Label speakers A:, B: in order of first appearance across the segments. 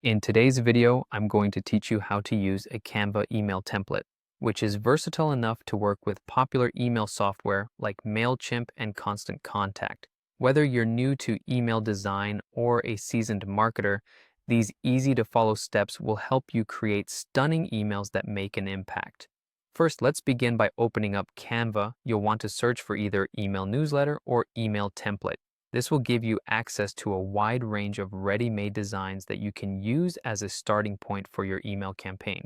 A: In today's video, I'm going to teach you how to use a Canva email template, which is versatile enough to work with popular email software like MailChimp and Constant Contact. Whether you're new to email design or a seasoned marketer, these easy-to-follow steps will help you create stunning emails that make an impact. First, let's begin by opening up Canva. You'll want to search for either email newsletter or email template. This will give you access to a wide range of ready-made designs that you can use as a starting point for your email campaign.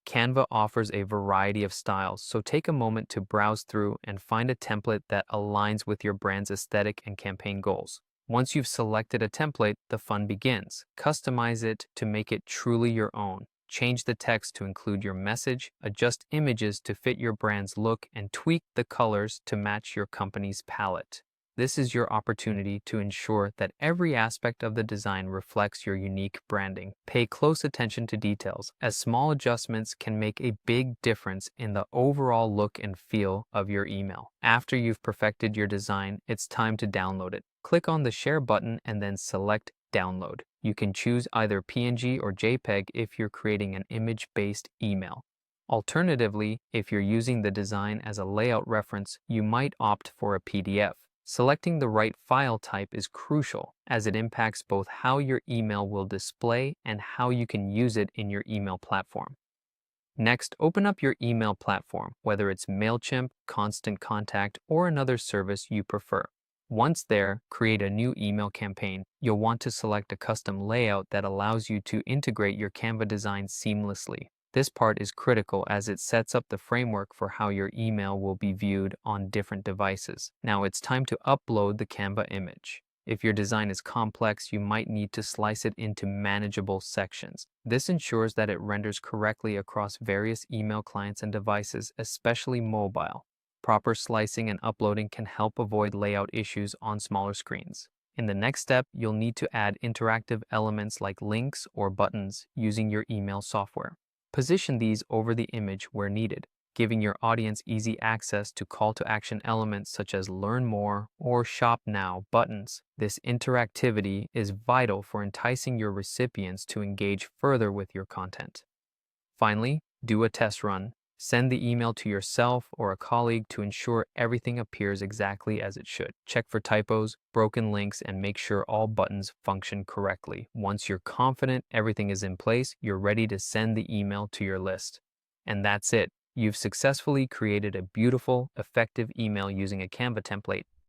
A: Canva offers a variety of styles, so take a moment to browse through and find a template that aligns with your brand's aesthetic and campaign goals. Once you've selected a template, the fun begins. Customize it to make it truly your own. Change the text to include your message, adjust images to fit your brand's look, and tweak the colors to match your company's palette. This is your opportunity to ensure that every aspect of the design reflects your unique branding. Pay close attention to details, as small adjustments can make a big difference in the overall look and feel of your email. After you've perfected your design, it's time to download it. Click on the Share button and then select Download. You can choose either PNG or JPEG if you're creating an image-based email. Alternatively, if you're using the design as a layout reference, you might opt for a PDF. Selecting the right file type is crucial, as it impacts both how your email will display and how you can use it in your email platform. Next, open up your email platform, whether it's MailChimp, Constant Contact, or another service you prefer. Once there, create a new email campaign. You'll want to select a custom layout that allows you to integrate your Canva design seamlessly. This part is critical as it sets up the framework for how your email will be viewed on different devices. Now it's time to upload the Canva image. If your design is complex, you might need to slice it into manageable sections. This ensures that it renders correctly across various email clients and devices, especially mobile. Proper slicing and uploading can help avoid layout issues on smaller screens. In the next step, you'll need to add interactive elements like links or buttons using your email software. Position these over the image where needed, giving your audience easy access to call-to-action elements such as Learn More or Shop Now buttons. This interactivity is vital for enticing your recipients to engage further with your content. Finally, do a test run. Send the email to yourself or a colleague to ensure everything appears exactly as it should. Check for typos, broken links, and make sure all buttons function correctly. Once you're confident everything is in place, you're ready to send the email to your list. And that's it. You've successfully created a beautiful, effective email using a Canva template.